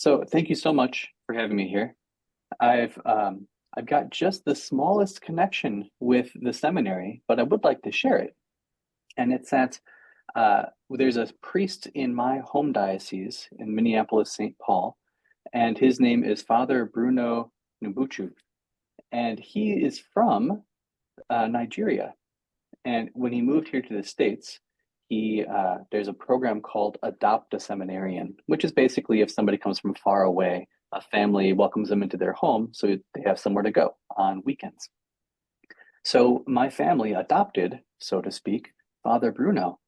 So thank you so much for having me here. I've got just the smallest connection with the seminary, but I would like to share it. And it's that there's a priest in my home diocese in Minneapolis, St. Paul, and his name is Father Bruno Nubuchu, and he is from Nigeria. And when he moved here to the States, he there's a program called Adopt a Seminarian, which is basically if somebody comes from far away, a family welcomes them into their home so they have somewhere to go on weekends. So my family adopted, so to speak, Father Bruno.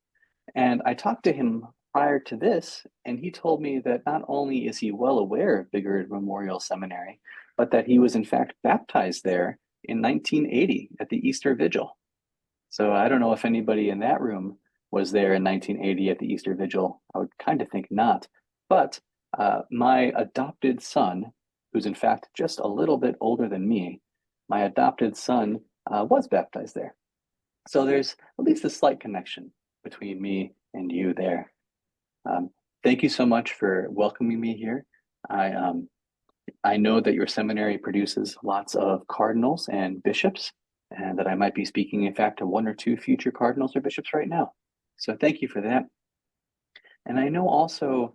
And I talked to him prior to this, and he told me that not only is he well aware of Bigard Memorial Seminary, but that he was in fact baptized there in 1980 at the Easter Vigil. So I don't know if anybody in that room was there in 1980 at the Easter Vigil. I would kind of think not. But my adopted son, who's in fact just a little bit older than me, my adopted son was baptized there. So there's at least a slight connection between me and you there. Thank you so much for welcoming me here. I know that your seminary produces lots of cardinals and bishops, and that I might be speaking, in fact, to one or two future cardinals or bishops right now. So thank you for that. And I know also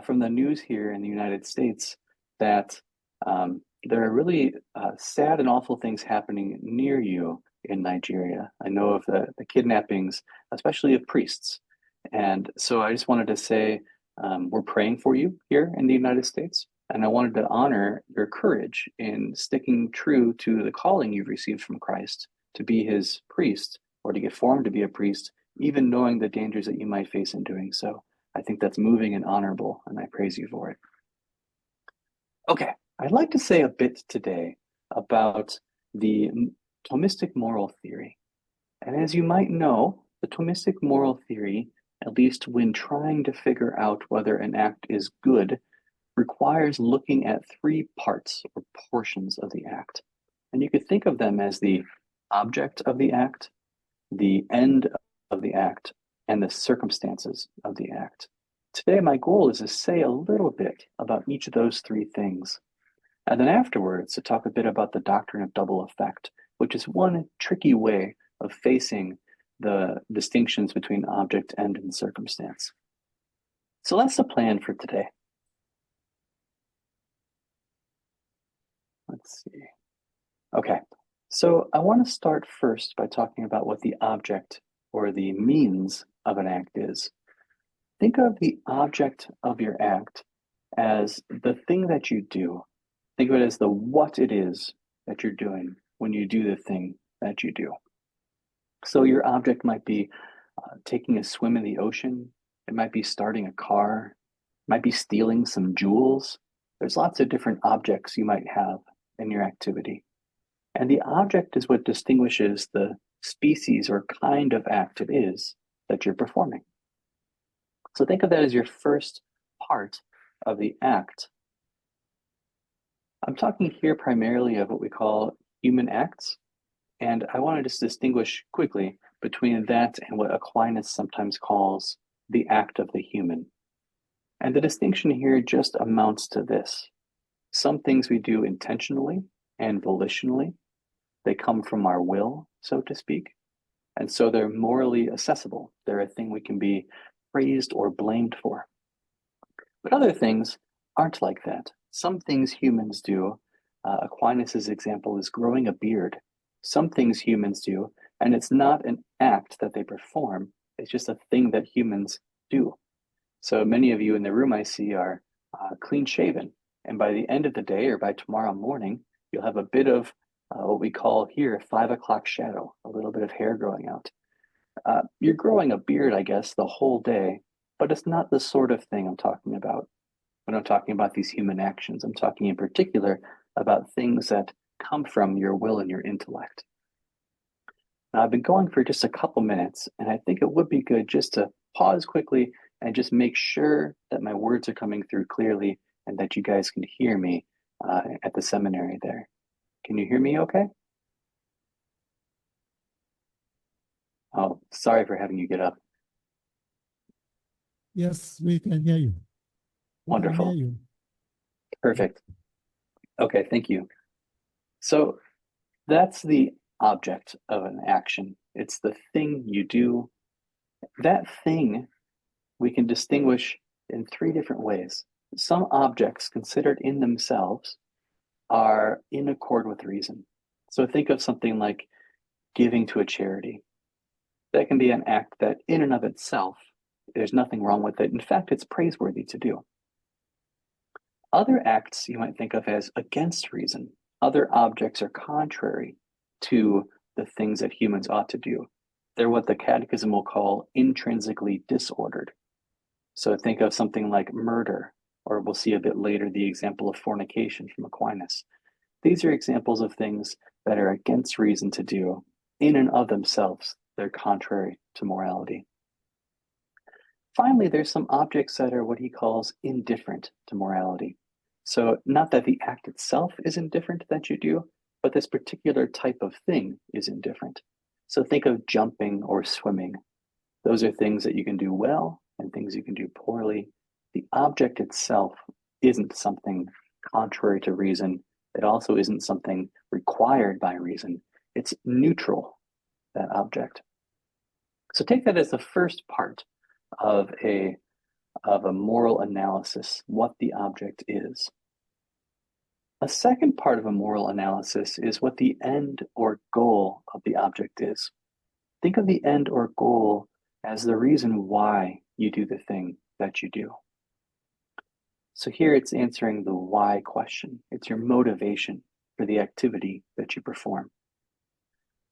from the news here in the United States that there are really sad and awful things happening near you in Nigeria. I know of the kidnappings, especially of priests. And so I just wanted to say we're praying for you here in the United States. And I wanted to honor your courage in sticking true to the calling you've received from Christ to be his priest or to get formed to be a priest, even knowing the dangers that you might face in doing so. I think that's moving and honorable, and I praise you for it. Okay, I'd like to say a bit today about the Thomistic Moral Theory. And as you might know, the Thomistic Moral Theory, at least when trying to figure out whether an act is good, requires looking at three parts or portions of the act. And you could think of them as the object of the act, the end of the act, and the circumstances of the act. Today, my goal is to say a little bit about each of those three things. And then afterwards, to talk a bit about the doctrine of double effect, which is one tricky way of facing the distinctions between object, end, and circumstance. So that's the plan for today. Let's see. Okay, so I want to start first by talking about what the object or the means of an act is. Think of the object of your act as the thing that you do. Think of it as the what it is that you're doing when you do the thing that you do. So your object might be taking a swim in the ocean. It might be starting a car. It might be stealing some jewels. There's lots of different objects you might have in your activity. And the object is what distinguishes the species or kind of act it is that you're performing. So think of that as your first part of the act. I'm talking here primarily of what we call human acts, and I want to just distinguish quickly between that and what Aquinas sometimes calls the act of the human. And the distinction here just amounts to this. Some things we do intentionally and volitionally. They come from our will, so to speak. And so they're morally accessible. They're a thing we can be praised or blamed for. But other things aren't like that. Some things humans do, Aquinas' example is growing a beard. Some things humans do, and it's not an act that they perform, it's just a thing that humans do. So many of you in the room I see are clean shaven, and by the end of the day or by tomorrow morning, you'll have a bit of what we call here 5 o'clock shadow, a little bit of hair growing out. You're growing a beard, I guess, the whole day, but it's not the sort of thing I'm talking about when I'm talking about these human actions. I'm talking in particular about things that come from your will and your intellect. Now, I've been going for just a couple minutes, and I think it would be good just to pause quickly and just make sure that my words are coming through clearly and that you guys can hear me at the seminary there. Can you hear me okay? Oh, sorry for having you get up. Yes, we can hear you. We can hear Wonderful. you. Perfect. Okay, thank you. So that's the object of an action. It's the thing you do. That thing we can distinguish in three different ways. Some objects considered in themselves are in accord with reason. So think of something like giving to a charity. That can be an act that in and of itself, there's nothing wrong with it. In fact, it's praiseworthy to do. Other acts you might think of as against reason. Other objects are contrary to the things that humans ought to do. They're what the Catechism will call intrinsically disordered. So think of something like murder, or we'll see a bit later the example of fornication from Aquinas. These are examples of things that are against reason to do. In and of themselves, they're contrary to morality. Finally, there's some objects that are what he calls indifferent to morality. So not that the act itself is indifferent that you do, but this particular type of thing is indifferent. So think of jumping or swimming. Those are things that you can do well and things you can do poorly. The object itself isn't something contrary to reason. It also isn't something required by reason. It's neutral, that object. So take that as the first part of a moral analysis, what the object is. A second part of a moral analysis is what the end or goal of the object is. Think of the end or goal as the reason why you do the thing that you do. So here it's answering the why question. It's your motivation for the activity that you perform.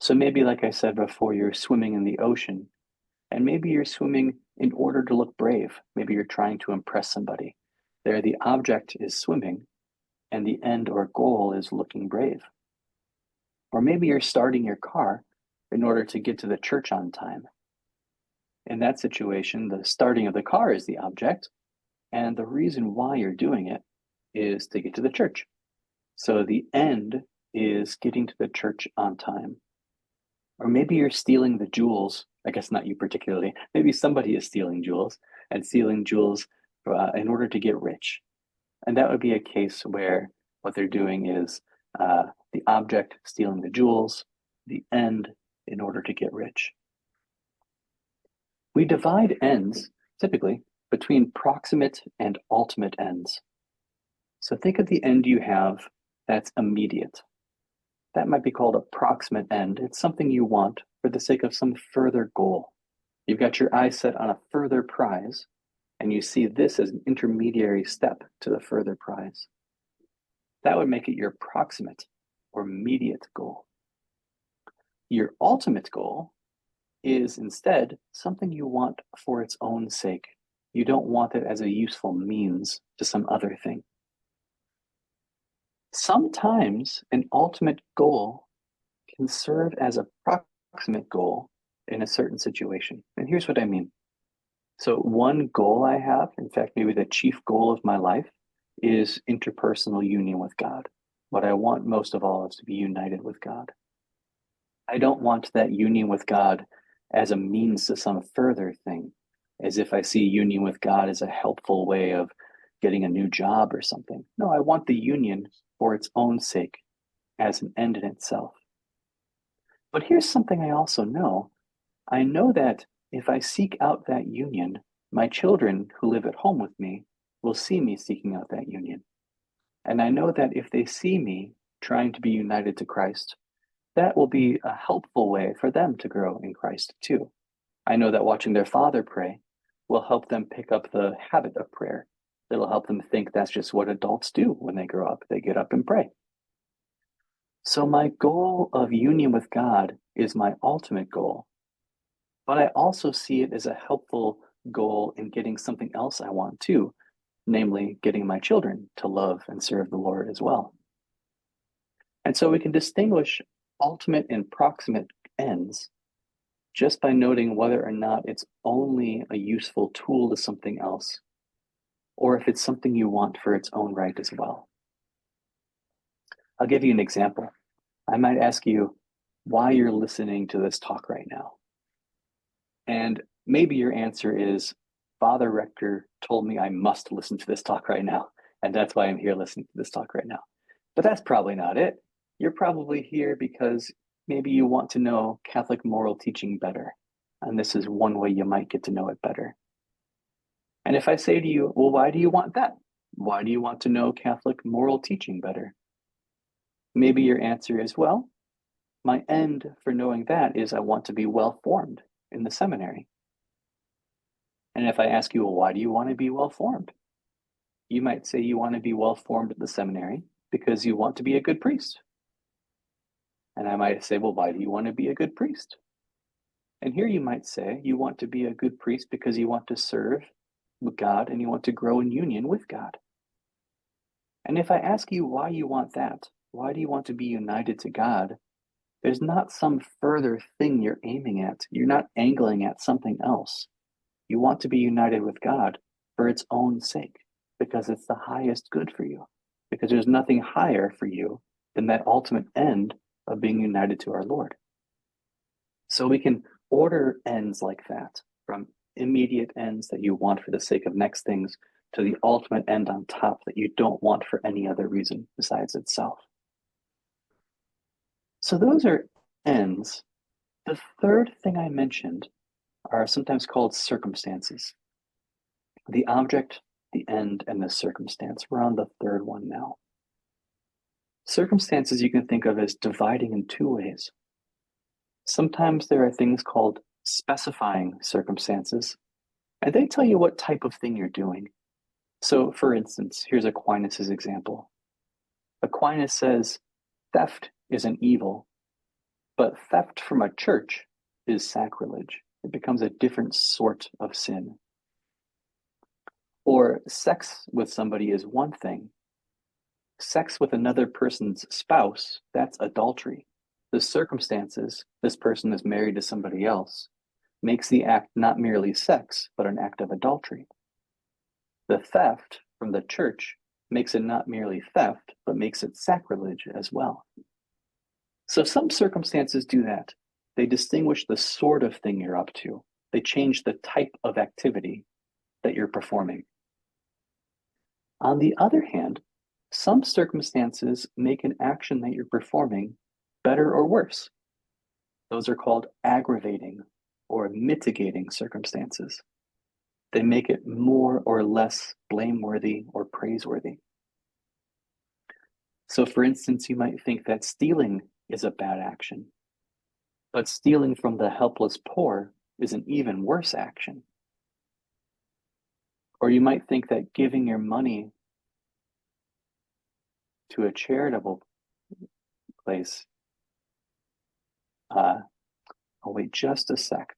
So maybe, like I said before, you're swimming in the ocean, and maybe you're swimming in order to look brave. Maybe you're trying to impress somebody. There, the object is swimming, and the end or goal is looking brave. Or maybe you're starting your car in order to get to the church on time. In that situation, the starting of the car is the object, and the reason why you're doing it is to get to the church. So the end is getting to the church on time. Or maybe you're stealing the jewels. I guess not you particularly. Maybe somebody is stealing jewels in order to get rich. And that would be a case where what they're doing is the object stealing the jewels, the end in order to get rich. We divide ends, typically, between proximate and ultimate ends. So think of the end you have that's immediate. That might be called a proximate end. It's something you want for the sake of some further goal. You've got your eyes set on a further prize, and you see this as an intermediary step to the further prize. That would make it your proximate or immediate goal. Your ultimate goal is instead something you want for its own sake. You don't want it as a useful means to some other thing. Sometimes an ultimate goal can serve as a proximate goal in a certain situation. And here's what I mean. So one goal I have, in fact, maybe the chief goal of my life, is interpersonal union with God. What I want most of all is to be united with God. I don't want that union with God as a means to some further thing, as if I see union with God as a helpful way of getting a new job or something. No, I want the union for its own sake, as an end in itself. But here's something I also know. I know that if I seek out that union, my children who live at home with me will see me seeking out that union. And I know that if they see me trying to be united to Christ, that will be a helpful way for them to grow in Christ too. I know that watching their father pray will help them pick up the habit of prayer. It'll help them think that's just what adults do when they grow up. They get up and pray. So my goal of union with God is my ultimate goal, but I also see it as a helpful goal in getting something else I want too, namely getting my children to love and serve the Lord as well. And so we can distinguish ultimate and proximate ends just by noting whether or not it's only a useful tool to something else, or if it's something you want for its own right as well. I'll give you an example. I might ask you why you're listening to this talk right now. And maybe your answer is, Father Rector told me I must listen to this talk right now. And that's why I'm here listening to this talk right now. But that's probably not it. You're probably here because maybe you want to know Catholic moral teaching better. And this is one way you might get to know it better. And if I say to you, well, why do you want that? Why do you want to know Catholic moral teaching better? Maybe your answer is, well, my end for knowing that is I want to be well-formed in the seminary. And if I ask you, well, why do you want to be well-formed? You might say you want to be well-formed at the seminary because you want to be a good priest. And I might say, well, why do you want to be a good priest? And here you might say you want to be a good priest because you want to serve God and you want to grow in union with God. And if I ask you why you want that, why do you want to be united to God? There's not some further thing you're aiming at. You're not angling at something else. You want to be united with God for its own sake, because it's the highest good for you, because there's nothing higher for you than that ultimate end of being united to our Lord. So we can order ends like that, from immediate ends that you want for the sake of next things to the ultimate end on top that you don't want for any other reason besides itself. So those are ends. The third thing I mentioned are sometimes called circumstances. The object, the end, and the circumstance. We're on the third one now. Circumstances you can think of as dividing in two ways. Sometimes there are things called specifying circumstances, and they tell you what type of thing you're doing. So, for instance, here's Aquinas' example. Aquinas says theft is an evil, but theft from a church is sacrilege. It becomes a different sort of sin. Or sex with somebody is one thing. Sex with another person's spouse, that's adultery. The circumstances, this person is married to somebody else, makes the act not merely sex, but an act of adultery. The theft from the church makes it not merely theft, but makes it sacrilege as well. So some circumstances do that. They distinguish the sort of thing you're up to. They change the type of activity that you're performing. On the other hand, some circumstances make an action that you're performing better or worse. Those are called aggravating or mitigating circumstances. They make it more or less blameworthy or praiseworthy. So for instance, you might think that stealing is a bad action, but stealing from the helpless poor is an even worse action. Or you might think that giving your money to a charitable place, I'll wait just a sec.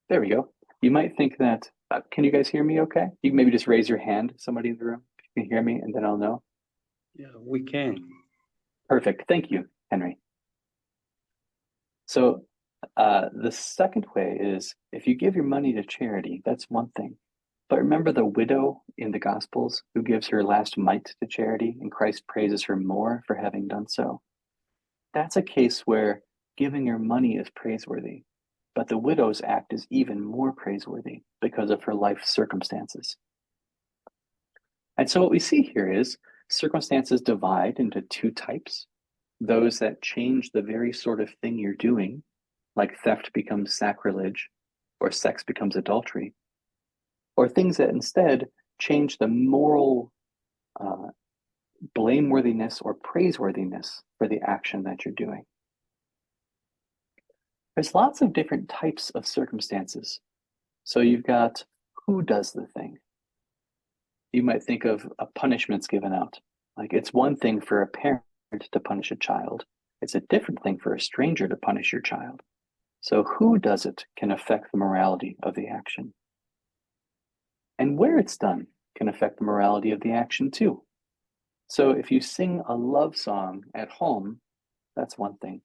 There we go. You might think that, can you guys hear me okay? You can maybe just raise your hand, somebody in the room, if you can hear me, and then I'll know. Yeah, we can. Perfect. Thank you, Henry. So the second way is if you give your money to charity, that's one thing. But remember the widow in the Gospels who gives her last mite to charity, and Christ praises her more for having done so? That's a case where giving your money is praiseworthy, but the widow's act is even more praiseworthy because of her life circumstances. And so what we see here is circumstances divide into two types: those that change the very sort of thing you're doing, like theft becomes sacrilege or sex becomes adultery, or things that instead change the moral blameworthiness or praiseworthiness for the action that you're doing. There's lots of different types of circumstances. So you've got who does the thing. You might think of a punishments given out. Like it's one thing for a parent to punish a child. It's a different thing for a stranger to punish your child. So who does it can affect the morality of the action. And where it's done can affect the morality of the action too. So if you sing a love song at home, that's one thing.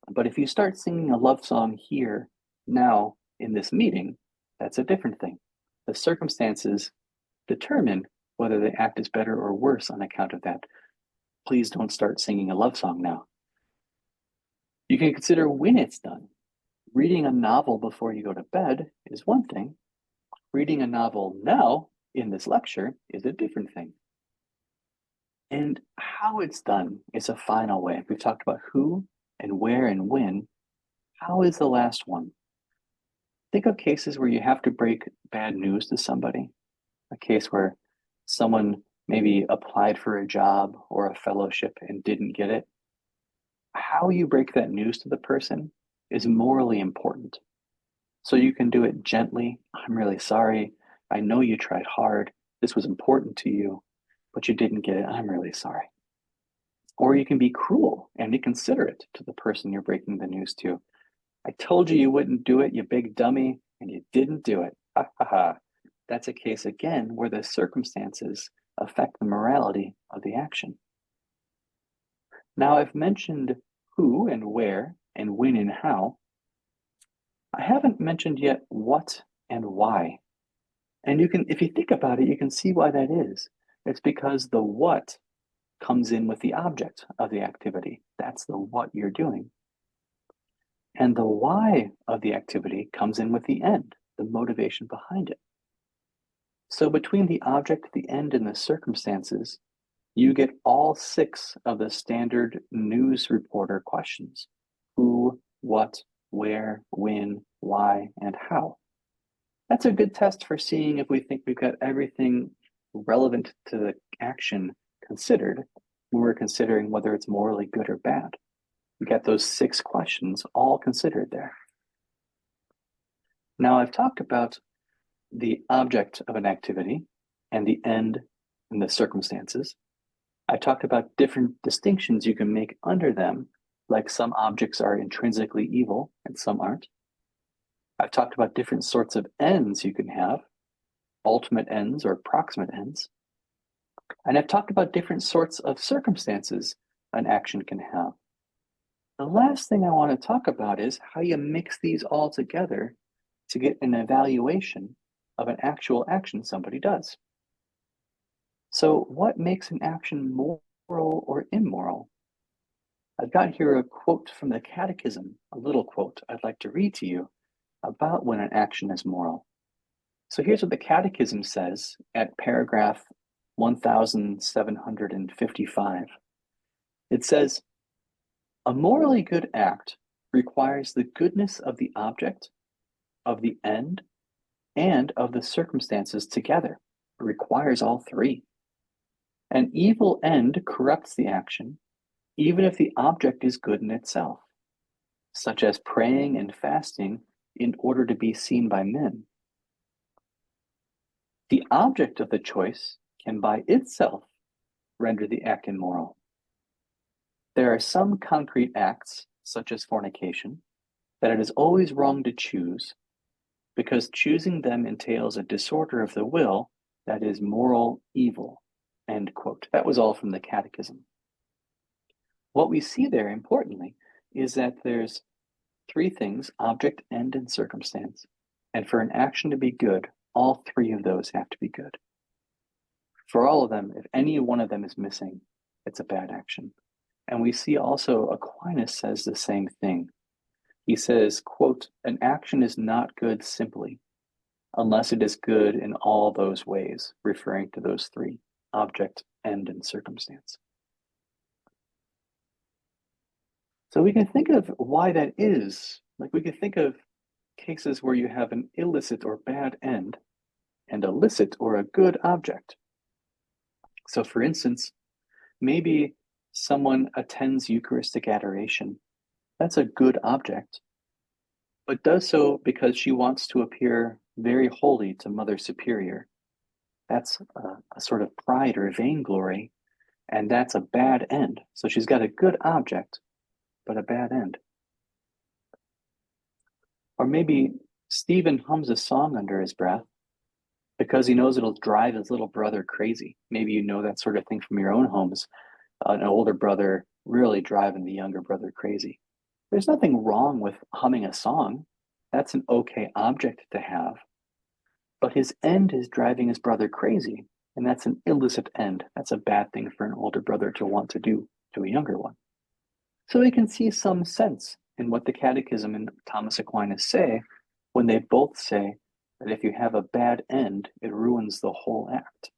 But if you start singing a love song here, now, in this meeting, that's a different thing. The circumstances determine whether the act is better or worse on account of that. Please don't start singing a love song now. You can consider when it's done. Reading a novel before you go to bed is one thing. Reading a novel now in this lecture is a different thing. And how it's done is a final way. We've talked about who and where and when. How is the last one? Think of cases where you have to break bad news to somebody. A case where someone maybe applied for a job or a fellowship and didn't get it. How you break that news to the person is morally important. So you can do it gently. I'm really sorry. I know you tried hard. This was important to you, but you didn't get it. I'm really sorry. Or you can be cruel and inconsiderate to the person you're breaking the news to. I told you wouldn't do it, you big dummy, and you didn't do it. Ha ha ha. That's a case again where the circumstances affect the morality of the action. Now I've mentioned who and where and when and how. I haven't mentioned yet what and why. And you can, if you think about it, you can see why that is. It's because the what comes in with the object of the activity. That's the what you're doing. And the why of the activity comes in with the end, the motivation behind it. So between the object, the end, and the circumstances, you get all 6 of the standard news reporter questions: who, what, where, when, why, and how. That's a good test for seeing if we think we've got everything relevant to the action considered when we're considering whether it's morally good or bad. We got those 6 questions all considered there. Now I've talked about the object of an activity and the end and the circumstances. I've talked about different distinctions you can make under them, like some objects are intrinsically evil and some aren't. I've talked about different sorts of ends you can have, ultimate ends or proximate ends. And I've talked about different sorts of circumstances an action can have. The last thing I want to talk about is how you mix these all together to get an evaluation of an actual action somebody does. So what makes an action moral or immoral? I've got here a quote from the Catechism, a little quote I'd like to read to you about when an action is moral. So here's what the Catechism says at paragraph 1755. It says, "A morally good act requires the goodness of the object, of the end, and of the circumstances together. It requires all 3. An evil end corrupts the action, even if the object is good in itself, such as praying and fasting in order to be seen by men. The object of the choice can by itself render the act immoral. There are some concrete acts, such as fornication, that it is always wrong to choose, because choosing them entails a disorder of the will that is moral evil." End quote. That was all from the Catechism. What we see there, importantly, is that there's 3 things: object, end, and circumstance. And for an action to be good, all 3 of those have to be good. For all of them, if any one of them is missing, it's a bad action. And we see also Aquinas says the same thing. He says, quote, "An action is not good simply, unless it is good in all those ways," referring to those 3, object, end, and circumstance. So we can think of why that is. Like we can think of cases where you have an illicit or bad end and a licit or a good object. So for instance, maybe someone attends Eucharistic adoration. That's a good object, but does so because she wants to appear very holy to Mother Superior. That's a sort of pride or vainglory, and that's a bad end. So she's got a good object, but a bad end. Or maybe Stephen hums a song under his breath because he knows it'll drive his little brother crazy. Maybe you know that sort of thing from your own homes, an older brother really driving the younger brother crazy. There's nothing wrong with humming a song. That's an okay object to have. But his end is driving his brother crazy, and that's an illicit end. That's a bad thing for an older brother to want to do to a younger one. So we can see some sense in what the Catechism and Thomas Aquinas say when they both say that if you have a bad end, it ruins the whole act.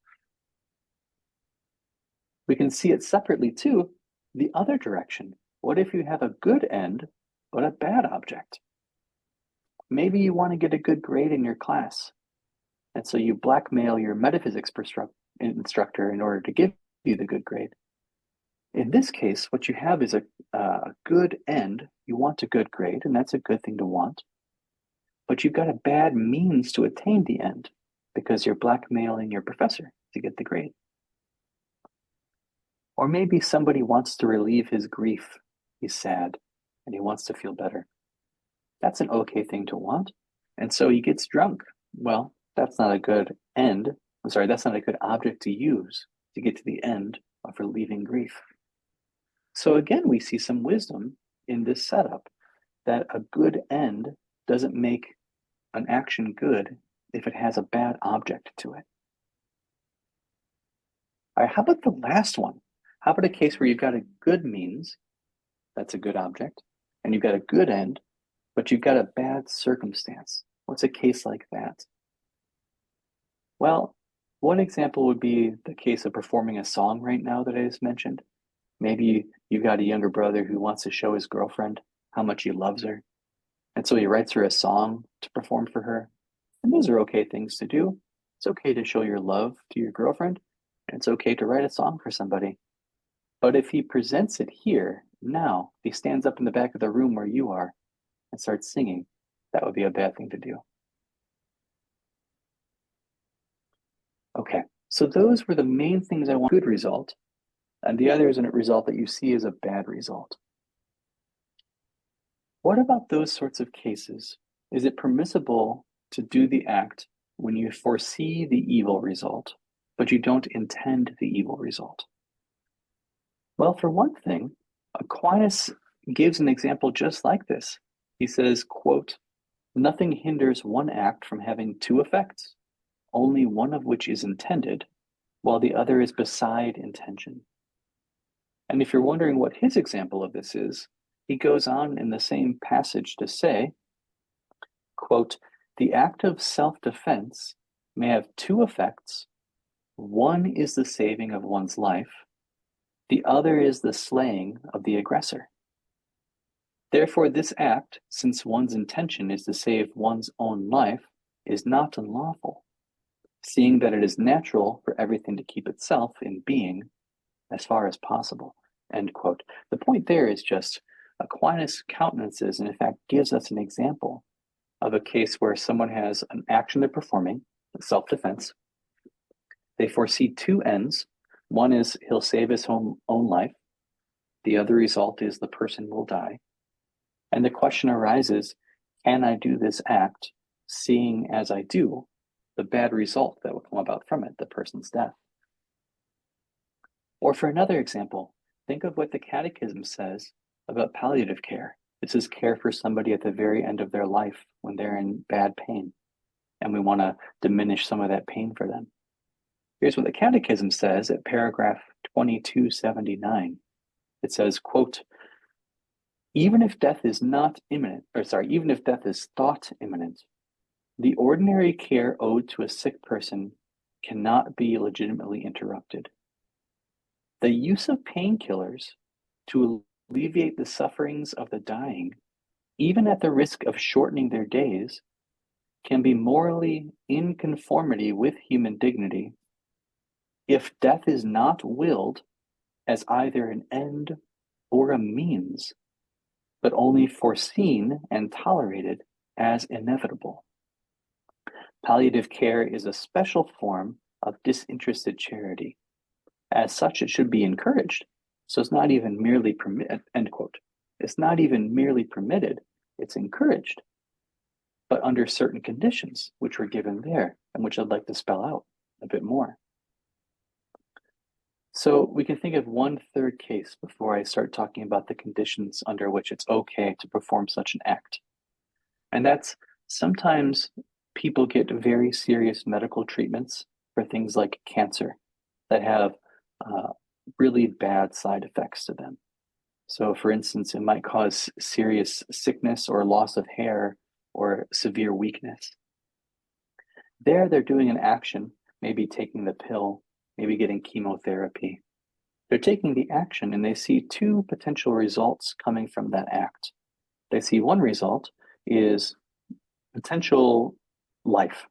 We can see it separately too, the other direction. What if you have a good end, but a bad object? Maybe you want to get a good grade in your class, and so you blackmail your metaphysics instructor in order to give you the good grade. In this case, what you have is a good end. You want a good grade, and that's a good thing to want. But you've got a bad means to attain the end because you're blackmailing your professor to get the grade. Or maybe somebody wants to relieve his grief. He's sad and he wants to feel better. That's an okay thing to want. And so he gets drunk. Well, that's not a good end. That's not a good object to use to get to the end of relieving grief. So again, we see some wisdom in this setup that a good end doesn't make an action good if it has a bad object to it. All right, how about the last one? How about a case where you've got a good means, that's a good object, and you've got a good end, but you've got a bad circumstance? What's a case like that? Well, one example would be the case of performing a song right now that I just mentioned. Maybe you've got a younger brother who wants to show his girlfriend how much he loves her. And so he writes her a song to perform for her. And those are okay things to do. It's okay to show your love to your girlfriend. And it's okay to write a song for somebody. But if he presents it here, now, if he stands up in the back of the room where you are and starts singing, that would be a bad thing to do. Okay, so those were the main things I want. Good result. And the other is a result that you see as a bad result. What about those sorts of cases? Is it permissible to do the act when you foresee the evil result, but you don't intend the evil result? Well, for one thing, Aquinas gives an example just like this. He says, quote, "Nothing hinders one act from having two effects, only one of which is intended, while the other is beside intention." And if you're wondering what his example of this is, he goes on in the same passage to say, quote, "The act of self-defense may have two effects. One is the saving of one's life. The other is the slaying of the aggressor. Therefore, this act, since one's intention is to save one's own life, is not unlawful, seeing that it is natural for everything to keep itself in being as far as possible." End quote. The point there is just Aquinas countenances and in fact gives us an example of a case where someone has an action they're performing, self-defense. They foresee two ends. One is he'll save his own life. The other result is the person will die. And the question arises, can I do this act seeing as I do the bad result that will come about from it, the person's death? Or for another example, think of what the Catechism says about palliative care. This is care for somebody at the very end of their life when they're in bad pain, and we want to diminish some of that pain for them. Here's what the Catechism says at paragraph 2279. It says, quote, even if death is thought imminent, the ordinary care owed to a sick person cannot be legitimately interrupted. The use of painkillers to alleviate the sufferings of the dying, even at the risk of shortening their days, can be morally in conformity with human dignity if death is not willed as either an end or a means, but only foreseen and tolerated as inevitable. Palliative care is a special form of disinterested charity. As such, it should be encouraged. So it's not even merely permitted, end quote. It's not even merely permitted, it's encouraged, but under certain conditions, which were given there, and which I'd like to spell out a bit more. So we can think of one third case before I start talking about the conditions under which it's okay to perform such an act. And that's sometimes people get very serious medical treatments for things like cancer that have really bad side effects to them. So for instance, it might cause serious sickness or loss of hair or severe weakness. There, they're doing an action, maybe taking the pill, maybe getting chemotherapy. They're taking the action and they see two potential results coming from that act. They see one result is potential life.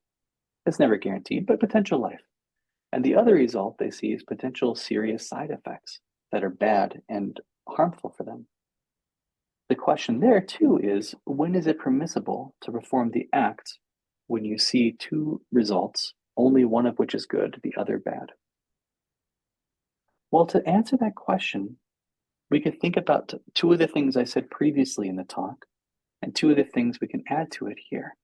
It's never guaranteed, but potential life. And the other result they see is potential serious side effects that are bad and harmful for them. The question there too is, when is it permissible to perform the act when you see two results, only one of which is good, the other bad? Well, to answer that question, we could think about two of the things I said previously in the talk, and two of the things we can add to it here.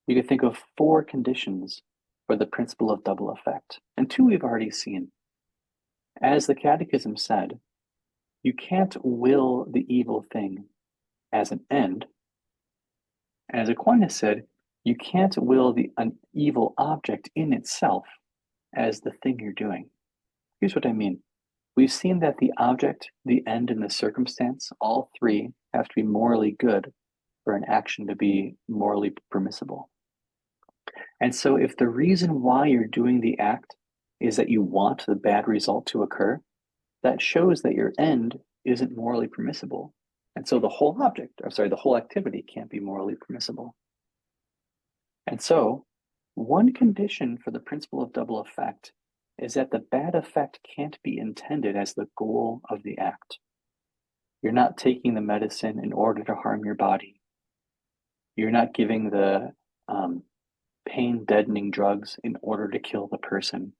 You could think of four conditions for the principle of double effect, and two we've already seen. As the Catechism said, you can't will the evil thing as an end. And as Aquinas said, you can't will an evil object in itself as the thing you're doing. Here's what I mean. We've seen that the object, the end, and the circumstance, all three have to be morally good for an action to be morally permissible. And so if the reason why you're doing the act is that you want the bad result to occur, that shows that your end isn't morally permissible. And so the whole the whole activity can't be morally permissible. And so one condition for the principle of double effect is that the bad effect can't be intended as the goal of the act. You're not taking the medicine in order to harm your body. You're not giving the pain-deadening drugs in order to kill the person.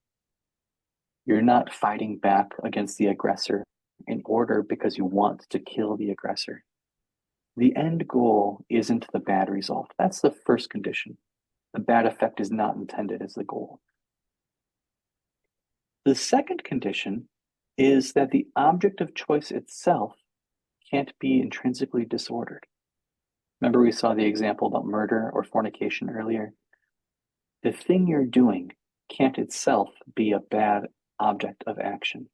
You're not fighting back against the aggressor in order because you want to kill the aggressor. The end goal isn't the bad result. That's the first condition. The bad effect is not intended as the goal. The second condition is that the object of choice itself can't be intrinsically disordered. Remember we saw the example about murder or fornication earlier? The thing you're doing can't itself be a bad object of action.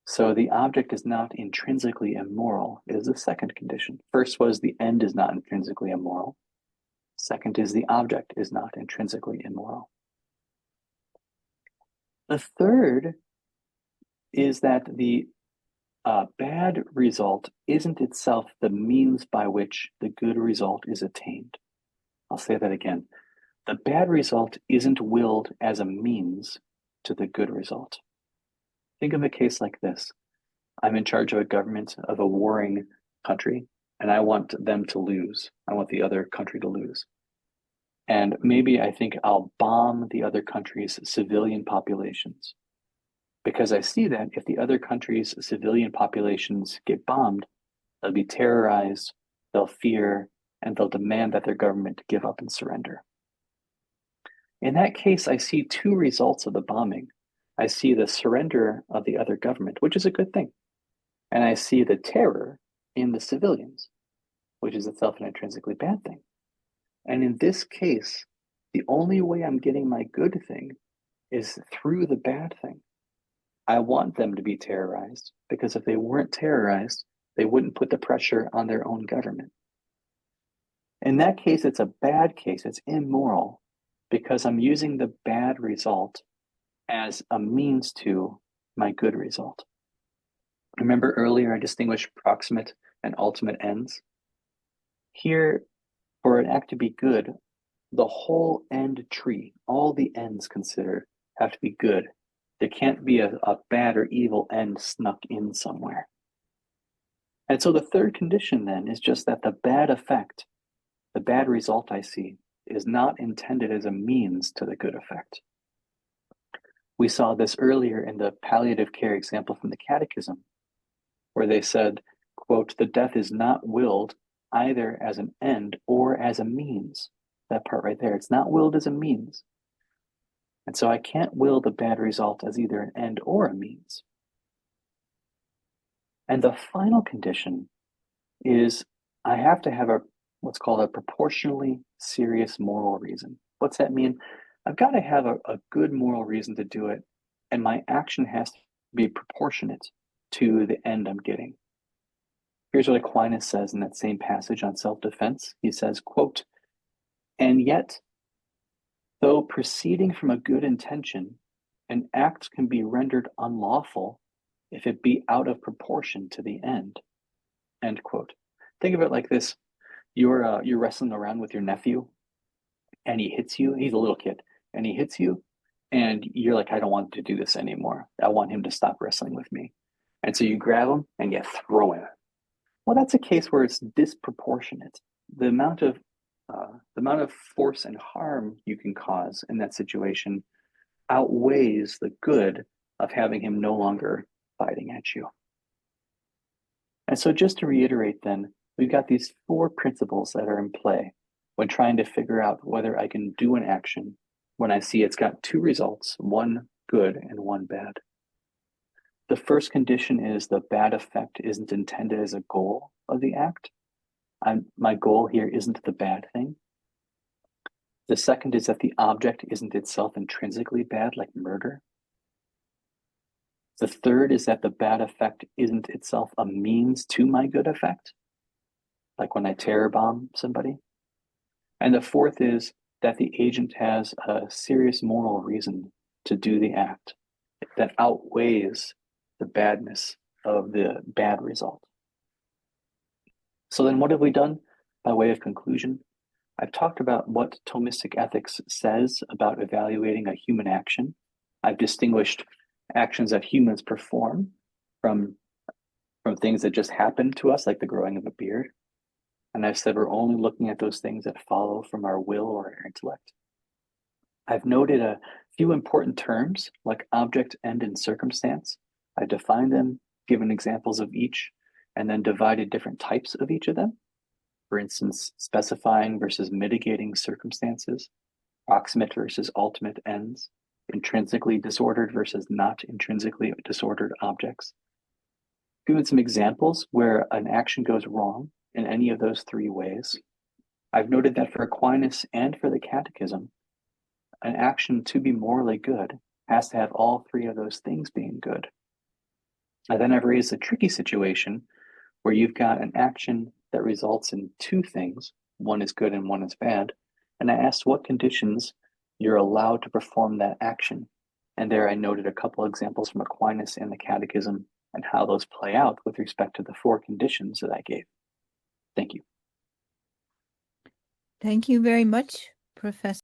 So the object is not intrinsically immoral is the second condition. First was the end is not intrinsically immoral. Second is the object is not intrinsically immoral. The third is that the bad result isn't itself the means by which the good result is attained. I'll say that again. The bad result isn't willed as a means to the good result. Think of a case like this. I'm in charge of a government of a warring country, and I want them to lose. I want the other country to lose. And maybe I think I'll bomb the other country's civilian populations. Because I see that if the other country's civilian populations get bombed, they'll be terrorized, they'll fear, and they'll demand that their government give up and surrender. In that case, I see two results of the bombing. I see the surrender of the other government, which is a good thing. And I see the terror in the civilians, which is itself an intrinsically bad thing. And in this case, the only way I'm getting my good thing is through the bad thing. I want them to be terrorized because if they weren't terrorized, they wouldn't put the pressure on their own government. In that case, it's a bad case. It's immoral because I'm using the bad result as a means to my good result. Remember earlier I distinguished proximate and ultimate ends? Here, for an act to be good, the whole end tree, all the ends considered, have to be good. There can't be a bad or evil end snuck in somewhere. And so the third condition then is just that the bad effect, the bad result I see, is not intended as a means to the good effect. We saw this earlier in the palliative care example from the Catechism, where they said, quote, the death is not willed either as an end or as a means. That part right there, it's not willed as a means. And so I can't will the bad result as either an end or a means. And the final condition is I have to have what's called a proportionally serious moral reason. What's that mean? I've got to have a good moral reason to do it, and my action has to be proportionate to the end I'm getting. Here's what Aquinas says in that same passage on self-defense. He says, quote, and yet Though proceeding from a good intention, an act can be rendered unlawful if it be out of proportion to the end. End quote. Think of it like this. You're wrestling around with your nephew and he hits you. He's a little kid and he hits you and you're like, I don't want to do this anymore. I want him to stop wrestling with me. And so you grab him and you throw him. Well, that's a case where it's disproportionate. The amount of force and harm you can cause in that situation outweighs the good of having him no longer fighting at you. And so just to reiterate then, we've got these 4 principles that are in play when trying to figure out whether I can do an action when I see it's got 2 results, one good and one bad. The first condition is the bad effect isn't intended as a goal of the act. My goal here isn't the bad thing. The second is that the object isn't itself intrinsically bad, like murder. The third is that the bad effect isn't itself a means to my good effect, like when I terror bomb somebody. And the fourth is that the agent has a serious moral reason to do the act that outweighs the badness of the bad result. So then what have we done by way of conclusion? I've talked about what Thomistic ethics says about evaluating a human action. I've distinguished actions that humans perform from things that just happen to us, like the growing of a beard. And I've said we're only looking at those things that follow from our will or our intellect. I've noted a few important terms like object, end, and circumstance. I've defined them, given examples of each, and then divided different types of each of them. For instance, specifying versus mitigating circumstances, proximate versus ultimate ends, intrinsically disordered versus not intrinsically disordered objects. Given some examples where an action goes wrong in any of those 3 ways. I've noted that for Aquinas and for the Catechism, an action to be morally good has to have all 3 of those things being good. And then I've raised a tricky situation where you've got an action that results in 2 things, one is good and one is bad, and I asked what conditions you're allowed to perform that action. And there I noted a couple examples from Aquinas and the Catechism and how those play out with respect to the 4 conditions that I gave. Thank you. Thank you very much, Professor.